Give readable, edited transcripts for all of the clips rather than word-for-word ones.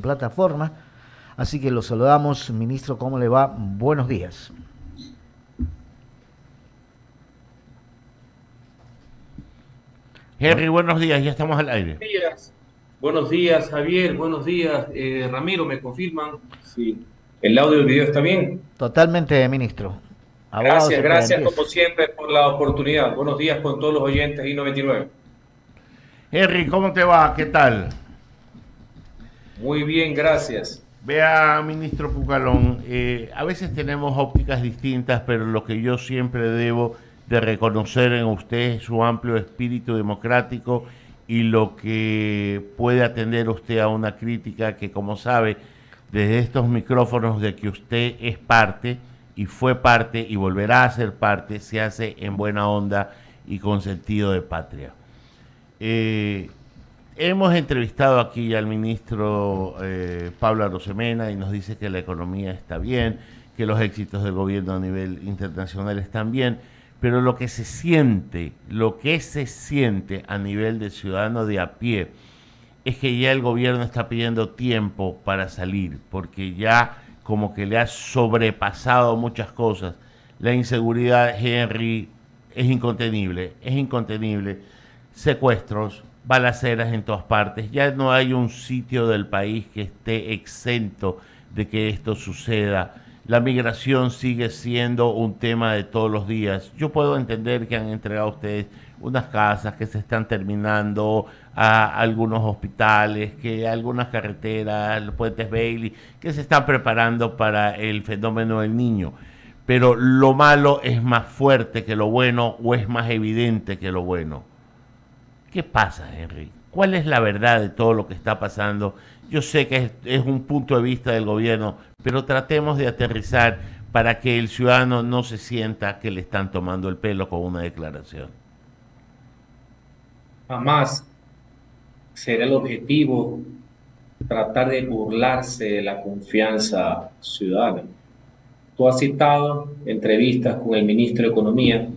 plataforma. Así que lo saludamos, ministro, ¿cómo le va? Buenos días. Henry, buenos días, ya estamos al aire. Buenos días, Javier. Buenos días, Ramiro. ¿Me confirman si el audio y el video está bien? Totalmente, ministro. Abogado, si Gracias, puede, gracias empiece. como siempre por la oportunidad. Buenos días con todos los oyentes de I99. Henry, ¿cómo te va? ¿Qué tal? Muy bien, gracias. Vea, ministro Pucalón, a veces tenemos ópticas distintas, pero lo que yo siempre debo de reconocer en usted es su amplio espíritu democrático y lo que puede atender usted a una crítica que, como sabe, desde estos micrófonos de que usted es parte y fue parte y volverá a ser parte, se hace en buena onda y con sentido de patria. Eh, Hemos entrevistado aquí al ministro Pablo Arosemena y nos dice que la economía está bien, que los éxitos del gobierno a nivel internacional están bien, pero lo que se siente a nivel de ciudadano de a pie, es que ya el gobierno está pidiendo tiempo para salir, porque ya como que le ha sobrepasado muchas cosas. La inseguridad, Henry, es incontenible. Secuestros, balaceras en todas partes. Ya no hay un sitio del país que esté exento de que esto suceda. La migración sigue siendo un tema de todos los días. Yo puedo entender que han entregado a ustedes unas casas que se están terminando, a algunos hospitales, que algunas carreteras, los puentes Bailey, que se están preparando para el fenómeno del niño. Pero lo malo es más fuerte que lo bueno o es más evidente que lo bueno. ¿Qué pasa, Henry? ¿Cuál es la verdad de todo lo que está pasando? Yo sé que es un punto de vista del gobierno, pero tratemos de aterrizar para que el ciudadano no se sienta que le están tomando el pelo con una declaración. Jamás será el objetivo tratar de burlarse de la confianza ciudadana. Tú has citado entrevistas con el ministro de Economía,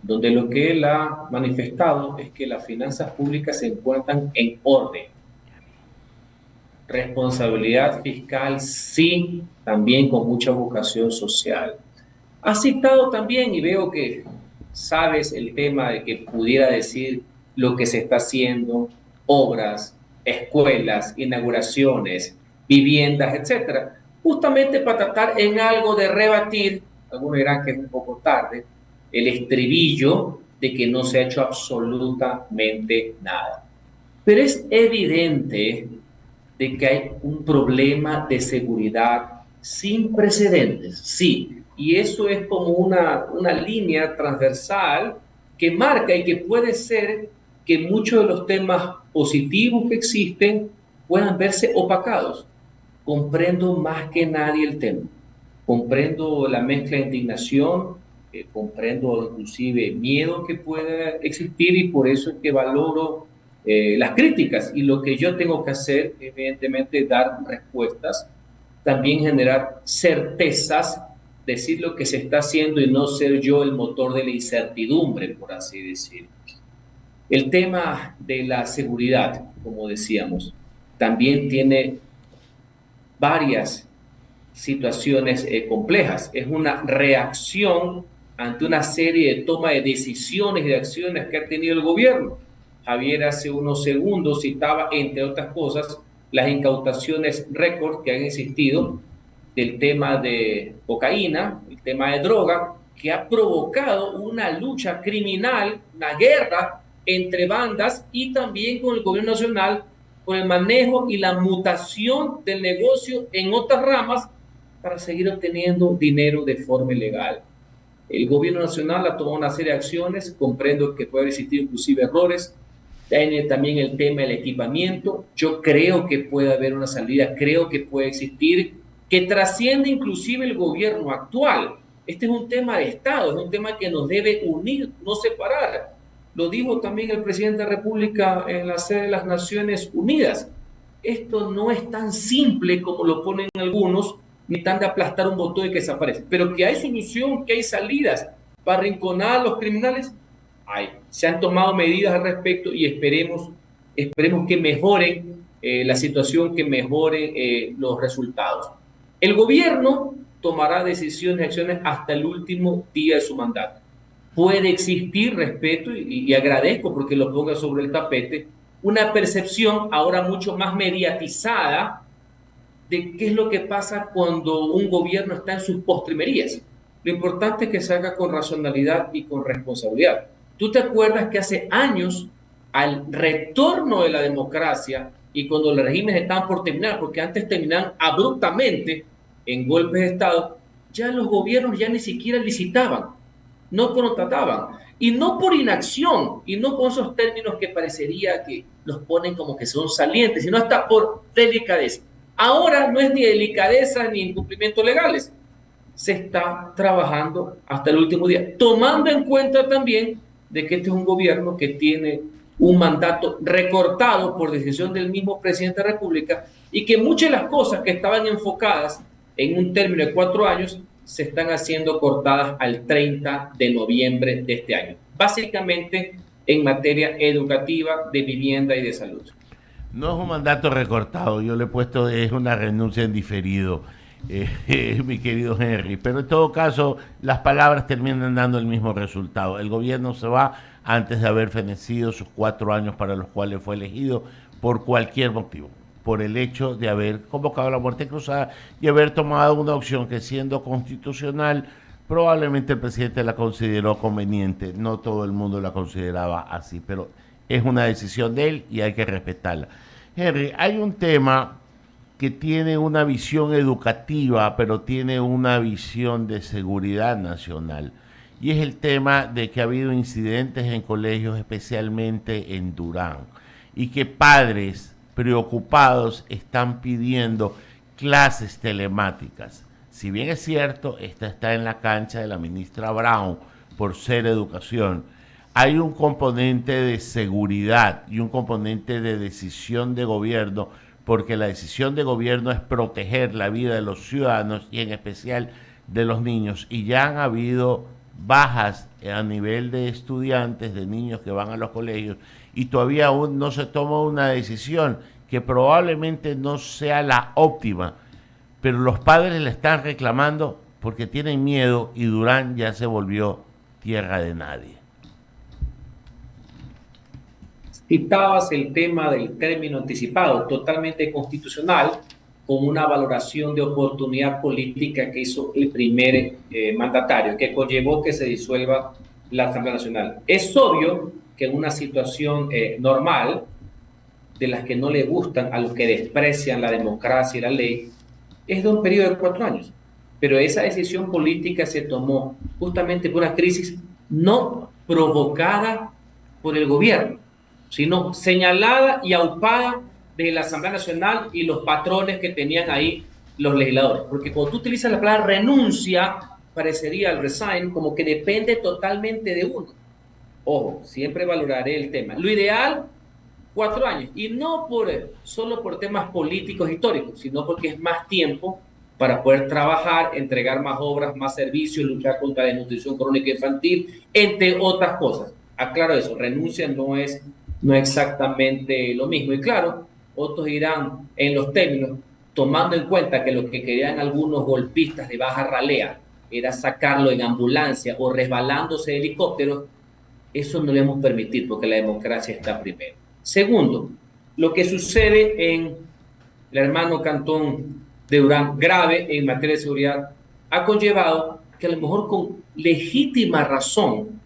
donde lo que él ha manifestado es que las finanzas públicas se encuentran en orden. Responsabilidad fiscal, sí, también con mucha vocación social. Has citado también, y veo que sabes el tema de que pudiera decir lo que se está haciendo, obras, escuelas, inauguraciones, viviendas, etcétera, justamente para tratar en algo de rebatir, algunos dirán que es un poco tarde, el estribillo de que no se ha hecho absolutamente nada. Pero es evidente de que hay un problema de seguridad sin precedentes, sí, y eso es como una línea transversal que marca y que puede ser que muchos de los temas positivos que existen puedan verse opacados. Comprendo más que nadie el tema, comprendo la mezcla de indignación, comprendo inclusive miedo que pueda existir y por eso es que valoro las críticas y lo que yo tengo que hacer, evidentemente, dar respuestas, también generar certezas, decir lo que se está haciendo y no ser yo el motor de la incertidumbre, por así decir. El tema de la seguridad, como decíamos, también tiene varias situaciones complejas. Es una reacción ante una serie de toma de decisiones y de acciones que ha tenido el gobierno. Javier hace unos segundos citaba, entre otras cosas, las incautaciones récord que han existido del tema de cocaína, el tema de droga, que ha provocado una lucha criminal, una guerra entre bandas y también con el gobierno nacional por el manejo y la mutación del negocio en otras ramas para seguir obteniendo dinero de forma ilegal. El gobierno nacional ha tomado una serie de acciones, comprendo que puede existir inclusive errores, tiene también el tema del equipamiento, yo creo que puede haber una salida, creo que puede existir, que trasciende inclusive el gobierno actual. Este es un tema de Estado, es un tema que nos debe unir, no separar. Lo dijo también el presidente de la República en la sede de las Naciones Unidas. Esto no es tan simple como lo ponen algunos, ni tan de aplastar un botón y que desaparece. Pero que hay solución, que hay salidas para arrinconar a los criminales, hay. Se han tomado medidas al respecto y esperemos que mejoren la situación que mejore los resultados. El gobierno tomará decisiones y acciones hasta el último día de su mandato. Puede existir, respeto, y agradezco porque lo ponga sobre el tapete, una percepción ahora mucho más mediatizada de qué es lo que pasa cuando un gobierno está en sus postrimerías. Lo importante es que se haga con racionalidad y con responsabilidad. ¿Tú te acuerdas que hace años, al retorno de la democracia y cuando los regímenes estaban por terminar, porque antes terminaban abruptamente en golpes de Estado, ya los gobiernos ya ni siquiera licitaban, no contrataban? Y no por inacción, y no con esos términos que parecería que los ponen como que son salientes, sino hasta por delicadeza. Ahora no es ni delicadeza ni incumplimientos legales. Se está trabajando hasta el último día, tomando en cuenta también de que este es un gobierno que tiene un mandato recortado por decisión del mismo presidente de la República y que muchas de las cosas que estaban enfocadas en un término de 4 años se están haciendo cortadas al 30 de noviembre de este año, básicamente en materia educativa, de vivienda y de salud. No es un mandato recortado, yo le he puesto, es una renuncia en diferido, mi querido Henry. Pero en todo caso, las palabras terminan dando el mismo resultado. El gobierno se va antes de haber fenecido sus 4 años para los cuales fue elegido por cualquier motivo. Por el hecho de haber convocado la muerte cruzada y haber tomado una opción que, siendo constitucional, probablemente el presidente la consideró conveniente. No todo el mundo la consideraba así, pero es una decisión de él y hay que respetarla. Henry, hay un tema que tiene una visión educativa, pero tiene una visión de seguridad nacional. Y es el tema de que ha habido incidentes en colegios, especialmente en Durán, y que padres preocupados están pidiendo clases telemáticas. Si bien es cierto, esta está en la cancha de la ministra Brown por ser educación, hay un componente de seguridad y un componente de decisión de gobierno, porque la decisión de gobierno es proteger la vida de los ciudadanos y en especial de los niños. Y ya han habido bajas a nivel de estudiantes, de niños que van a los colegios, y todavía aún no se toma una decisión que probablemente no sea la óptima, pero los padres le están reclamando porque tienen miedo y Durán ya se volvió tierra de nadie. Citabas el tema del término anticipado, totalmente constitucional, con una valoración de oportunidad política que hizo el primer mandatario, que conllevó que se disuelva la Asamblea Nacional. Es obvio que en una situación normal, de las que no le gustan a los que desprecian la democracia y la ley, es de un periodo de 4 años. Pero esa decisión política se tomó justamente por una crisis no provocada por el gobierno, sino señalada y aupada de la Asamblea Nacional y los patrones que tenían ahí los legisladores. Porque cuando tú utilizas la palabra renuncia, parecería el resign como que depende totalmente de uno. Ojo, siempre valoraré el tema. Lo ideal, 4 años. Y no solo por temas políticos históricos, sino porque es más tiempo para poder trabajar, entregar más obras, más servicios, luchar contra la desnutrición crónica infantil, entre otras cosas. Aclaro eso, renuncia no es exactamente lo mismo. Y claro, otros irán en los términos, tomando en cuenta que lo que querían algunos golpistas de baja ralea era sacarlo en ambulancia o resbalándose de helicópteros. Eso no le hemos permitido porque la democracia está primero. Segundo, lo que sucede en el hermano cantón de Durán, grave en materia de seguridad, ha conllevado que a lo mejor con legítima razón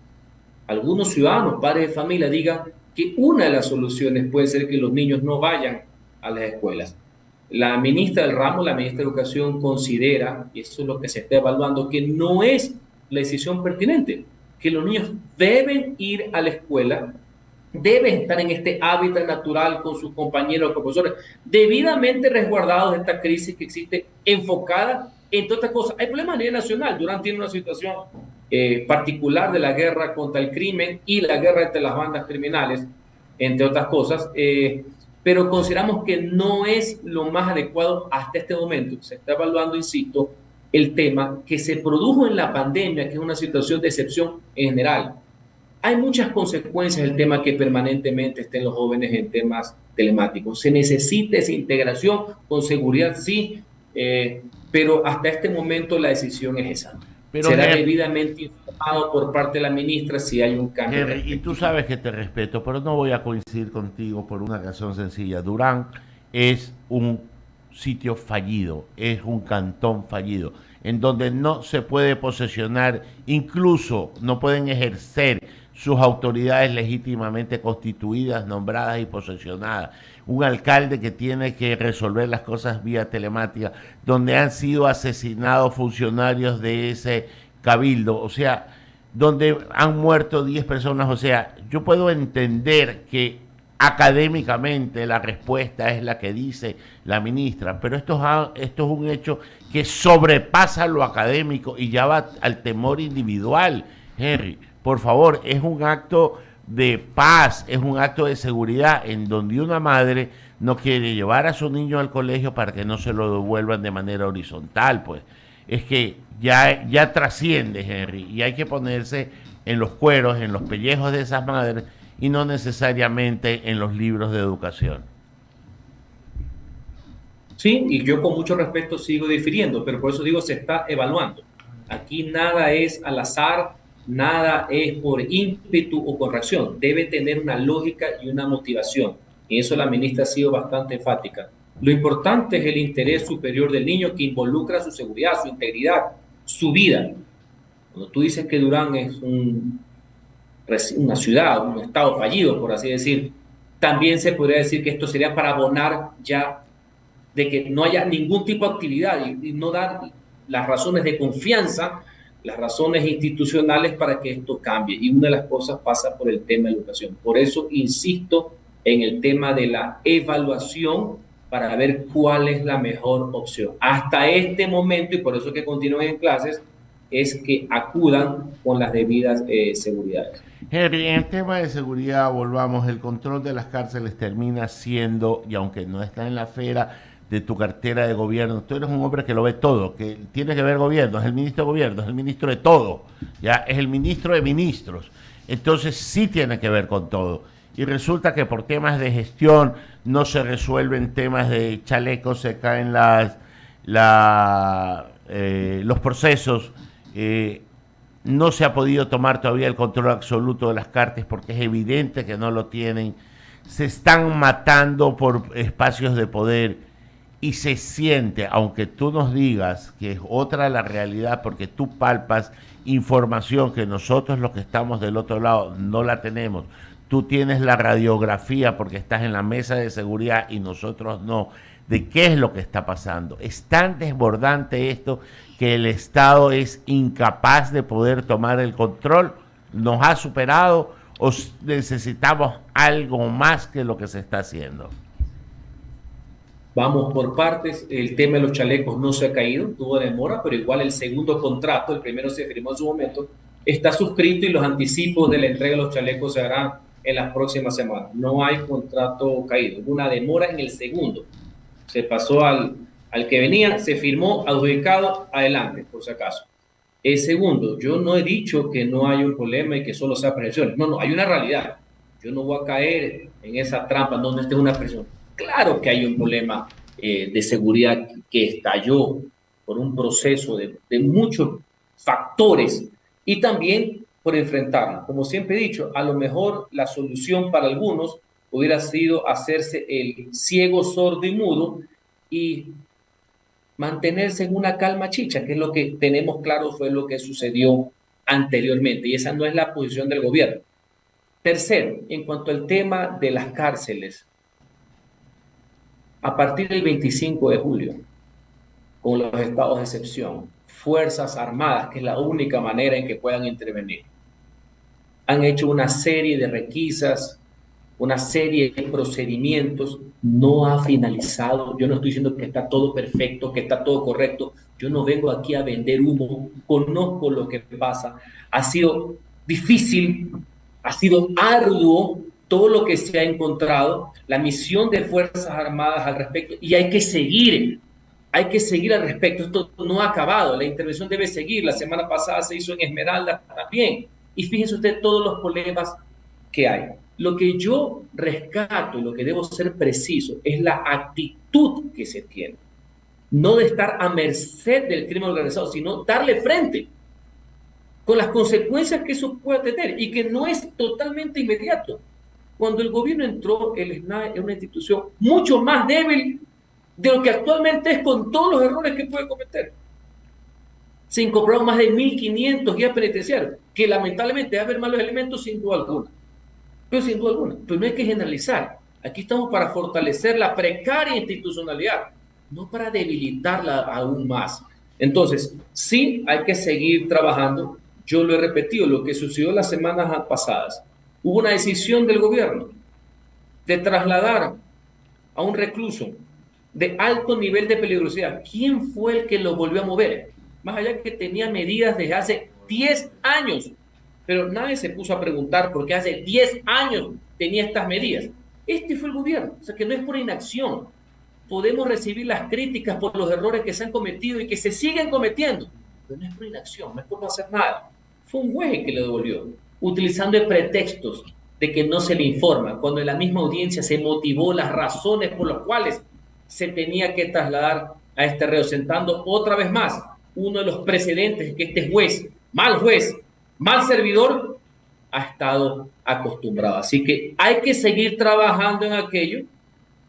algunos ciudadanos, padres de familia, digan que una de las soluciones puede ser que los niños no vayan a las escuelas. La ministra del ramo, la ministra de Educación, considera, y eso es lo que se está evaluando, que no es la decisión pertinente, que los niños deben ir a la escuela, deben estar en este hábitat natural con sus compañeros, profesores, debidamente resguardados de esta crisis que existe, enfocada entre otras cosas. Hay problemas a nivel nacional. Durán tiene una situación particular de la guerra contra el crimen y la guerra entre las bandas criminales, entre otras cosas, pero consideramos que no es lo más adecuado hasta este momento. Se está evaluando, insisto, el tema que se produjo en la pandemia, que es una situación de excepción en general. Hay muchas consecuencias del tema que permanentemente estén los jóvenes en temas telemáticos. Se necesita esa integración con seguridad, sí, pero hasta este momento la decisión es esa. Pero Será debidamente informado por parte de la ministra si hay un cambio Henry, y tú respectivo. sabes que te respeto, pero no voy a coincidir contigo por una razón sencilla. Durán es un sitio fallido, es un cantón fallido, en donde no se puede posesionar, incluso no pueden ejercer sus autoridades legítimamente constituidas, nombradas y posesionadas. Un alcalde que tiene que resolver las cosas vía telemática, donde han sido asesinados funcionarios de ese cabildo, o sea, donde han muerto 10 personas. O sea, yo puedo entender que académicamente la respuesta es la que dice la ministra, pero esto es un hecho que sobrepasa lo académico y ya va al temor individual. Henry, por favor, es un acto de paz, es un acto de seguridad en donde una madre no quiere llevar a su niño al colegio para que no se lo devuelvan de manera horizontal, pues es que ya trasciende, Henry, y hay que ponerse en los cueros, en los pellejos de esas madres y no necesariamente en los libros de educación. Sí, y yo con mucho respeto sigo difiriendo, pero por eso digo, se está evaluando. Aquí nada es al azar, nada es por ímpetu o por reacción. Debe tener una lógica y una motivación. Y eso la ministra ha sido bastante enfática. Lo importante es el interés superior del niño que involucra su seguridad, su integridad, su vida. Cuando tú dices que Durán es una ciudad, un estado fallido, por así decir, también se podría decir que esto sería para abonar ya de que no haya ningún tipo de actividad y no dar las razones de confianza, las razones institucionales para que esto cambie. Y una de las cosas pasa por el tema de educación. Por eso insisto en el tema de la evaluación para ver cuál es la mejor opción. Hasta este momento, y por eso que continúen en clases, es que acudan con las debidas seguridades. Henry, en el tema de seguridad, volvamos, el control de las cárceles termina siendo, y aunque no está en la esfera de tu cartera de gobierno, tú eres un hombre que lo ve todo, que tiene que ver gobierno, es el ministro de gobierno, es el ministro de todo, ya es el ministro de ministros, entonces sí tiene que ver con todo. Y resulta que por temas de gestión no se resuelven temas de chalecos, se caen los procesos, no se ha podido tomar todavía el control absoluto de las cartas porque es evidente que no lo tienen. Se están matando por espacios de poder y se siente, aunque tú nos digas que es otra la realidad porque tú palpas información que nosotros los que estamos del otro lado no la tenemos. Tú tienes la radiografía porque estás en la mesa de seguridad y nosotros no, de qué es lo que está pasando. Es tan desbordante esto que el Estado es incapaz de poder tomar el control. ¿Nos ha superado o necesitamos algo más que lo que se está haciendo? Vamos por partes, el tema de los chalecos no se ha caído, tuvo demora, pero igual el segundo contrato, el primero se firmó en su momento, está suscrito y los anticipos de la entrega de los chalecos se harán en las próximas semanas. No hay contrato caído, hubo una demora en el segundo. Se pasó al que venía, se firmó, adjudicado, adelante, por si acaso. El segundo, yo no he dicho que no hay un problema y que solo sea presión. No, no, hay una realidad. Yo no voy a caer en esa trampa donde esté una presión. Claro que hay un problema de seguridad que estalló por un proceso de muchos factores y también por enfrentarlo. Como siempre he dicho, a lo mejor la solución para algunos hubiera sido hacerse el ciego, sordo y mudo y mantenerse en una calma chicha, que es lo que tenemos claro fue lo que sucedió anteriormente, y esa no es la posición del gobierno. Tercero, en cuanto al tema de las cárceles, a partir del 25 de julio, con los estados de excepción, Fuerzas Armadas, que es la única manera en que puedan intervenir, han hecho una serie de requisas, una serie de procedimientos, no ha finalizado. Yo no estoy diciendo que está todo perfecto, que está todo correcto. Yo no vengo aquí a vender humo, conozco lo que pasa. Ha sido difícil, ha sido arduo todo lo que se ha encontrado, la misión de Fuerzas Armadas al respecto, y hay que seguir al respecto. Esto no ha acabado, la intervención debe seguir. La semana pasada se hizo en Esmeralda también, y fíjense usted todos los problemas que hay. Lo que yo rescato y lo que debo ser preciso es la actitud que se tiene. No de estar a merced del crimen organizado, sino darle frente con las consecuencias que eso puede tener y que no es totalmente inmediato. Cuando el gobierno entró, el SNAI es una institución mucho más débil de lo que actualmente es, con todos los errores que puede cometer. Se incorporaron más de 1.500 guías penitenciarios, que lamentablemente va a haber malos elementos sin duda alguna. Pero no hay que generalizar. Aquí estamos para fortalecer la precaria institucionalidad, no para debilitarla aún más. Entonces, sí hay que seguir trabajando. Yo lo he repetido, lo que sucedió las semanas pasadas. Hubo una decisión del gobierno de trasladar a un recluso de alto nivel de peligrosidad. ¿Quién fue el que lo volvió a mover? Más allá que tenía medidas desde hace 10 años, pero nadie se puso a preguntar por qué hace 10 años tenía estas medidas. Este fue el gobierno, o sea que no es por inacción. Podemos recibir las críticas por los errores que se han cometido y que se siguen cometiendo, pero no es por inacción, no es por no hacer nada. Fue un juez el que lo devolvió, utilizando pretextos de que no se le informa, cuando en la misma audiencia se motivó las razones por las cuales se tenía que trasladar a este reo, sentando otra vez más uno de los precedentes que este juez, mal servidor, ha estado acostumbrado. Así que hay que seguir trabajando en aquello,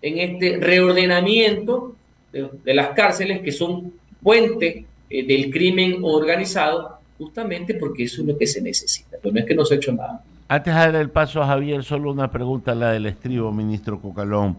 en este reordenamiento de las cárceles que son puente del crimen organizado, justamente porque eso es lo que se necesita, pero no es que no se ha hecho nada. Antes de dar el paso a Javier, solo una pregunta, la del estribo, ministro Cucalón.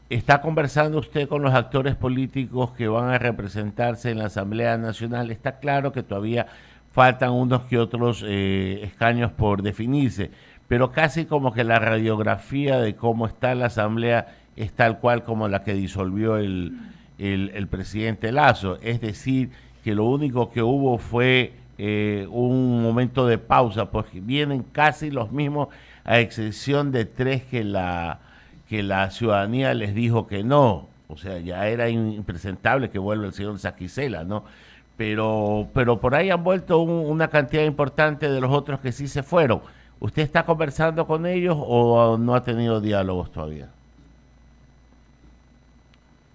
¿Está conversando usted con los actores políticos que van a representarse en la Asamblea Nacional? Está claro que todavía faltan unos que otros escaños por definirse, pero casi como que la radiografía de cómo está la Asamblea es tal cual como la que disolvió el presidente Lasso. Es decir, que lo único que hubo fue un momento de pausa, porque vienen casi los mismos, a excepción de 3 que la ciudadanía les dijo que no. O sea, ya era impresentable que vuelva el señor Saquicela, ¿no? Pero por ahí han vuelto una cantidad importante de los otros que sí se fueron. ¿Usted está conversando con ellos o no ha tenido diálogos todavía?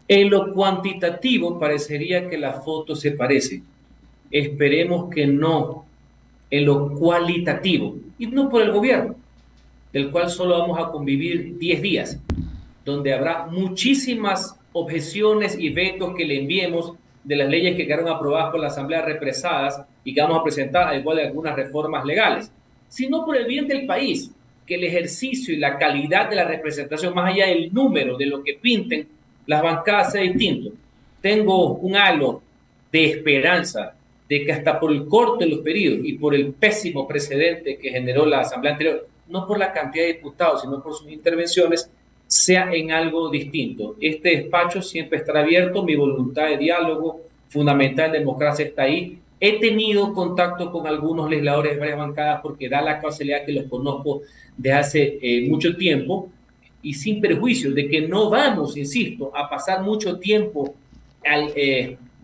En lo cuantitativo parecería que la foto se parece. Esperemos que no. En lo cualitativo, y no por el gobierno, del cual solo vamos a convivir 10 días, donde habrá muchísimas objeciones y vetos que le enviemos de las leyes que quedaron aprobadas por la Asamblea represadas y que vamos a presentar, al igual de algunas reformas legales, sino por el bien del país, que el ejercicio y la calidad de la representación, más allá del número de lo que pinten las bancadas, sea distinto. Tengo un halo de esperanza de que hasta por el corte de los periodos y por el pésimo precedente que generó la Asamblea anterior, no por la cantidad de diputados, sino por sus intervenciones, sea en algo distinto. Este despacho siempre estará abierto, mi voluntad de diálogo fundamental en democracia está ahí. He tenido contacto con algunos legisladores de varias bancadas porque da la casualidad que los conozco de hace mucho tiempo y sin perjuicio de que no vamos, insisto, a pasar mucho tiempo al,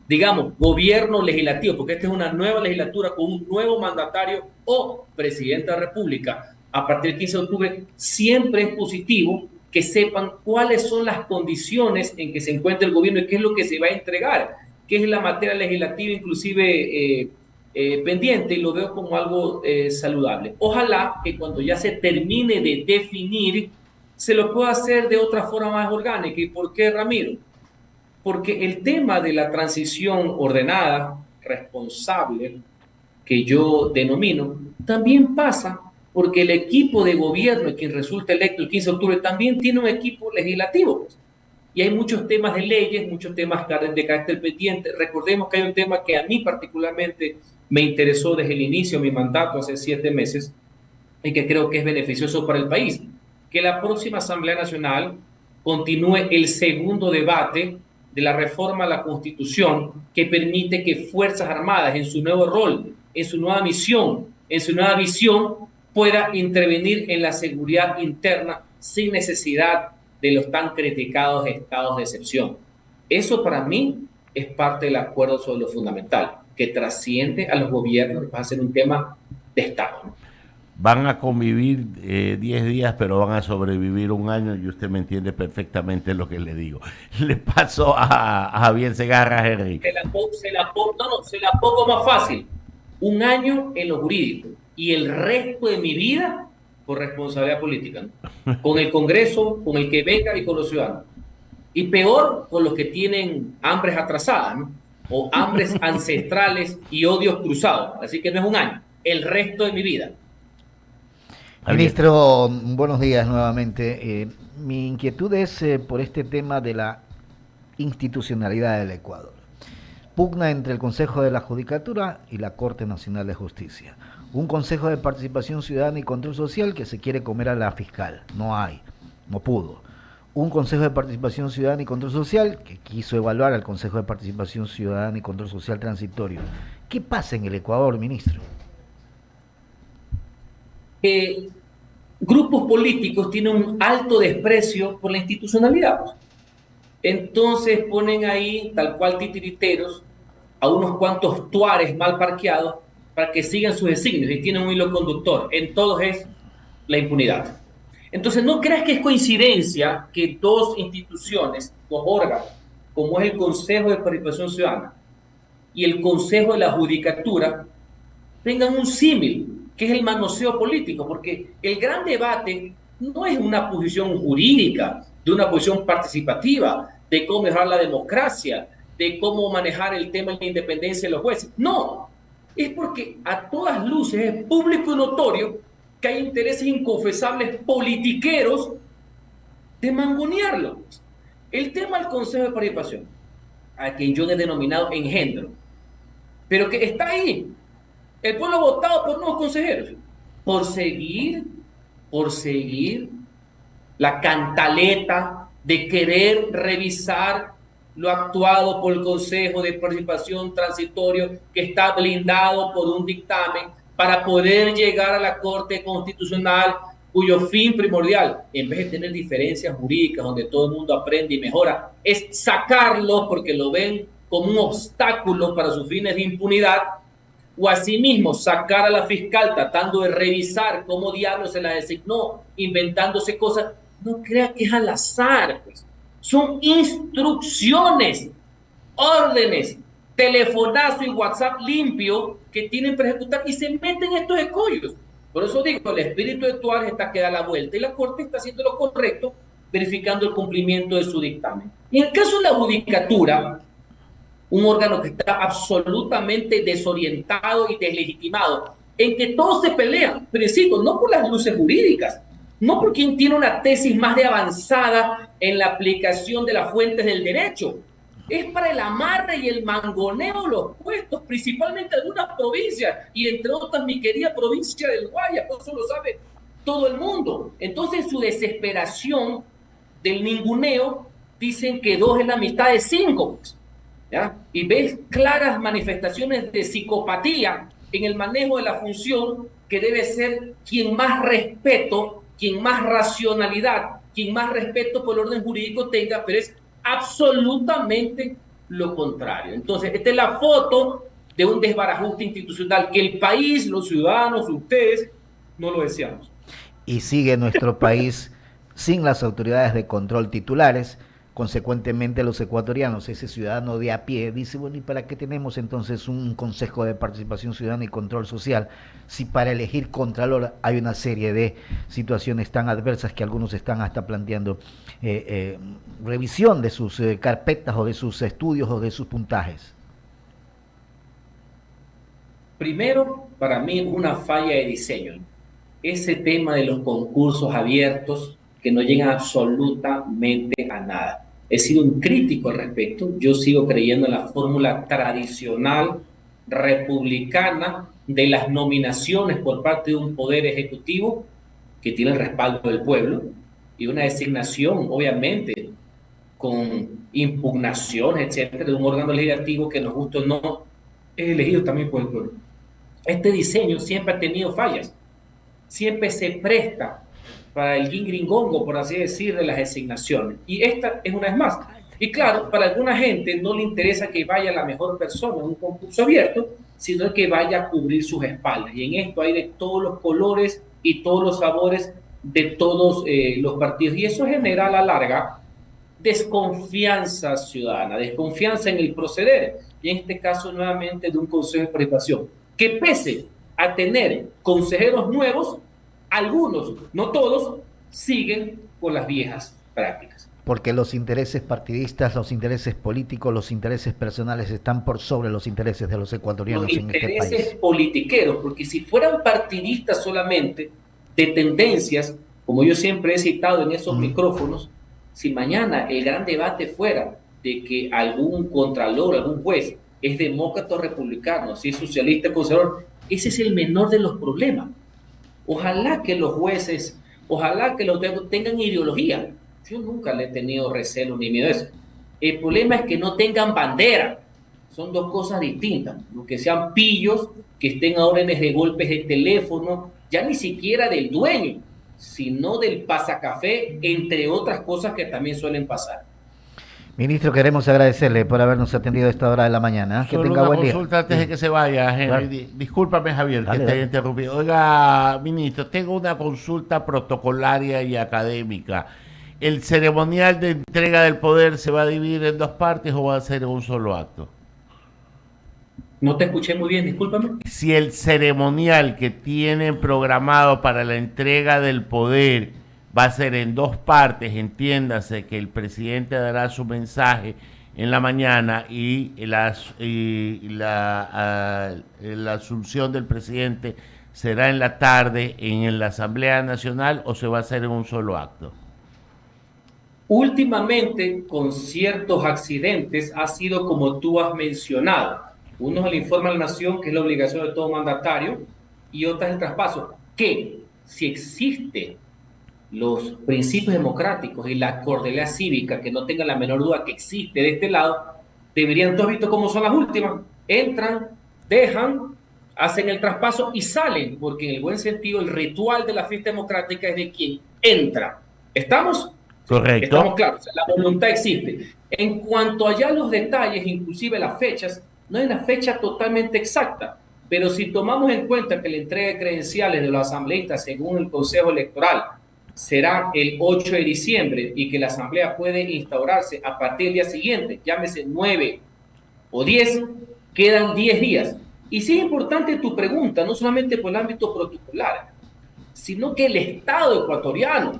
digamos, gobierno legislativo, porque esta es una nueva legislatura con un nuevo mandatario o presidente de la República. A partir del 15 de octubre siempre es positivo que sepan cuáles son las condiciones en que se encuentra el gobierno y qué es lo que se va a entregar, qué es la materia legislativa inclusive pendiente, y lo veo como algo saludable. Ojalá que cuando ya se termine de definir, se lo pueda hacer de otra forma más orgánica. ¿Y por qué, Ramiro? Porque el tema de la transición ordenada, responsable, que yo denomino, también pasa porque el equipo de gobierno, quien resulta electo el 15 de octubre, también tiene un equipo legislativo. Pues. Y hay muchos temas de leyes, muchos temas de carácter pendiente. Recordemos que hay un tema que a mí particularmente me interesó desde el inicio de mi mandato, hace 7 meses, y que creo que es beneficioso para el país. Que la próxima Asamblea Nacional continúe el segundo debate de la reforma a la Constitución que permite que Fuerzas Armadas, en su nuevo rol, en su nueva misión, en su nueva visión, pueda intervenir en la seguridad interna sin necesidad de los tan criticados estados de excepción. Eso para mí es parte del acuerdo sobre lo fundamental, que trasciende a los gobiernos, va a ser un tema de Estado. van a convivir 10 días, pero van a sobrevivir un año, y usted me entiende perfectamente lo que le digo. Le paso a Javier Segarra, Henry. Se la pongo más fácil. Un año en lo jurídico y el resto de mi vida por responsabilidad política, ¿no? Con el Congreso, con el que venga y con los ciudadanos. Y peor con los que tienen hambres atrasadas, ¿no? O hambres ancestrales y odios cruzados. Así que no es un año, el resto de mi vida. Ministro, buenos días nuevamente. Mi inquietud es por este tema de la institucionalidad del Ecuador. Pugna entre el Consejo de la Judicatura y la Corte Nacional de Justicia. Un Consejo de Participación Ciudadana y Control Social que se quiere comer a la fiscal. No hay, no pudo. Un Consejo de Participación Ciudadana y Control Social que quiso evaluar al Consejo de Participación Ciudadana y Control Social transitorio. ¿Qué pasa en el Ecuador, ministro? Grupos políticos tienen un alto desprecio por la institucionalidad. Entonces ponen ahí, tal cual titiriteros, a unos cuantos tuares mal parqueados para que sigan sus designios y tienen un hilo conductor. En todos es la impunidad. Entonces no creas que es coincidencia que dos instituciones, dos órganos, como es el Consejo de Participación Ciudadana y el Consejo de la Judicatura, tengan un símil, que es el manoseo político, porque el gran debate no es una posición jurídica, de una posición participativa, de cómo mejorar la democracia, de cómo manejar el tema de la independencia de los jueces. No, es porque a todas luces es público y notorio que hay intereses inconfesables politiqueros de mangonearlo. El tema del Consejo de Participación, a quien yo he denominado engendro, pero que está ahí. El pueblo ha votado por nuevos consejeros, por seguir la cantaleta de querer revisar lo actuado por el Consejo de Participación Transitorio, que está blindado por un dictamen para poder llegar a la Corte Constitucional, cuyo fin primordial, en vez de tener diferencias jurídicas donde todo el mundo aprende y mejora, es sacarlo porque lo ven como un obstáculo para sus fines de impunidad, o asimismo sacar a la fiscal tratando de revisar cómo diablos se la designó, inventándose cosas. No crea que es al azar, pues. Son instrucciones, órdenes, telefonazo y WhatsApp limpio que tienen para ejecutar y se meten estos escollos. Por eso digo, el espíritu de Tuárez está que da la vuelta y la Corte está haciendo lo correcto, verificando el cumplimiento de su dictamen. Y en el caso de la judicatura, un órgano que está absolutamente desorientado y deslegitimado, en que todos se pelean, pero insisto, no por las luces jurídicas, no por quien tiene una tesis más de avanzada en la aplicación de las fuentes del derecho, es para el amarre y el mangoneo de los puestos, principalmente de algunas provincias, y entre otras mi querida provincia del Guayas, eso lo sabe todo el mundo. Entonces, en su desesperación del ninguneo, dicen que 2 es la mitad de 5, ¿ya? Y ves claras manifestaciones de psicopatía en el manejo de la función, que debe ser quien más respeto, quien más racionalidad, quien más respeto por el orden jurídico tenga, pero es absolutamente lo contrario. Entonces, esta es la foto de un desbarajuste institucional que el país, los ciudadanos, ustedes, no lo deseamos. Y sigue nuestro país sin las autoridades de control titulares. Consecuentemente, los ecuatorianos, ese ciudadano de a pie, dice, bueno, ¿y para qué tenemos entonces un Consejo de Participación Ciudadana y Control Social si para elegir contralor hay una serie de situaciones tan adversas que algunos están hasta planteando revisión de sus carpetas o de sus estudios o de sus puntajes? Primero, para mí es una falla de diseño. Ese tema de los concursos abiertos que no llegan absolutamente a nada. He sido un crítico al respecto. Yo sigo creyendo en la fórmula tradicional republicana de las nominaciones por parte de un poder ejecutivo que tiene el respaldo del pueblo y una designación, obviamente, con impugnaciones, etcétera, de un órgano legislativo que nos guste o no, es elegido también por el pueblo. Este diseño siempre ha tenido fallas. Siempre se presta para el guingringongo, por así decir, de las designaciones. Y esta es una vez más. Y claro, para alguna gente no le interesa que vaya la mejor persona en un concurso abierto, sino que vaya a cubrir sus espaldas. Y en esto hay de todos los colores y todos los sabores de todos los partidos. Y eso genera a la larga desconfianza ciudadana, desconfianza en el proceder. Y en este caso, nuevamente, de un consejo de participación, que pese a tener consejeros nuevos, algunos, no todos, siguen con las viejas prácticas. Porque los intereses partidistas, los intereses políticos, los intereses personales están por sobre los intereses de los ecuatorianos en este país. Los intereses politiqueros, porque si fueran partidistas solamente de tendencias, como yo siempre he citado en esos micrófonos, si mañana el gran debate fuera de que algún contralor, algún juez es demócrata o republicano, si es socialista o conservador, ese es el menor de los problemas. Ojalá que los jueces, ojalá que los tengan ideología. Yo nunca le he tenido recelo ni miedo a eso. El problema es que no tengan bandera. Son dos cosas distintas. Que sean pillos, que estén a órdenes de golpes de teléfono, ya ni siquiera del dueño, sino del pasacafé, entre otras cosas que también suelen pasar. Ministro, queremos agradecerle por habernos atendido a esta hora de la mañana. Que tenga buen día. Solo una consulta antes de que se vaya, Henry. Claro. Discúlpame, Javier, que te haya interrumpido. Oiga, ministro, tengo una consulta protocolaria y académica. ¿El ceremonial de entrega del poder se va a dividir en dos partes o va a ser en un solo acto? No te escuché muy bien, discúlpame. Si el ceremonial que tienen programado para la entrega del poder va a ser en dos partes, entiéndase que el presidente dará su mensaje en la mañana y la asunción del presidente será en la tarde en la Asamblea Nacional, o se va a hacer en un solo acto. Últimamente, con ciertos accidentes, ha sido como tú has mencionado. Uno es el informe a la nación, que es la obligación de todo mandatario, y otra es el traspaso, que si existe los principios democráticos y la cordialidad cívica, que no tenga la menor duda que existe de este lado, deberían, tú has visto cómo son las últimas, entran, dejan, hacen el traspaso y salen, porque en el buen sentido el ritual de la fiesta democrática es de quien entra. ¿Estamos? Correcto. Estamos claros, la voluntad existe. En cuanto allá los detalles, inclusive las fechas, no hay una fecha totalmente exacta, pero si tomamos en cuenta que la entrega de credenciales de los asambleístas, según el Consejo Electoral, será el 8 de diciembre y que la asamblea puede instaurarse a partir del día siguiente, llámese 9 o 10, quedan 10 días. Y sí es importante tu pregunta, no solamente por el ámbito protocolar, sino que el Estado ecuatoriano,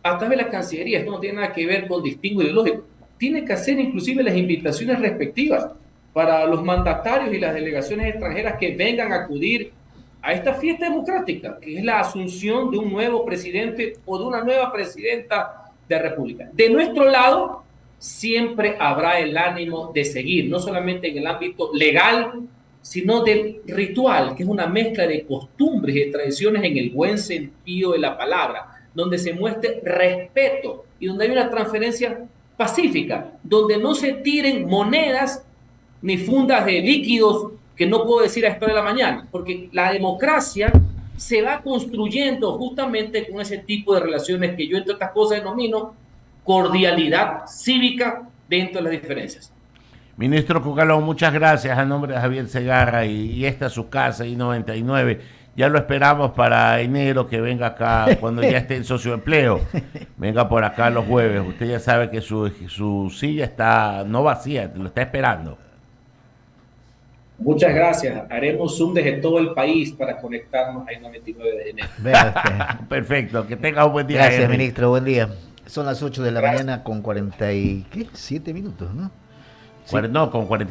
a través de la Cancillería, esto no tiene nada que ver con distingo ideológico, tiene que hacer inclusive las invitaciones respectivas para los mandatarios y las delegaciones extranjeras que vengan a acudir a esta fiesta democrática, que es la asunción de un nuevo presidente o de una nueva presidenta de la República. De nuestro lado, siempre habrá el ánimo de seguir, no solamente en el ámbito legal, sino del ritual, que es una mezcla de costumbres y de tradiciones en el buen sentido de la palabra, donde se muestre respeto y donde hay una transferencia pacífica, donde no se tiren monedas ni fundas de líquidos, que no puedo decir a esta hora de la mañana, porque la democracia se va construyendo justamente con ese tipo de relaciones que yo, entre otras cosas, denomino cordialidad cívica dentro de las diferencias. Ministro Cucalón, muchas gracias a nombre de Javier Segarra y esta es su casa, I-99. Ya lo esperamos para enero, que venga acá cuando ya esté en socioempleo. Venga por acá los jueves. Usted ya sabe que su silla está no vacía, lo está esperando. Muchas gracias. Haremos Zoom desde todo el país para conectarnos al 99 de enero. Perfecto. Que tenga un buen día. Gracias, ministro. Buen día. Son las 8 de la mañana con 47 minutos, ¿no? Sí. No, con 44.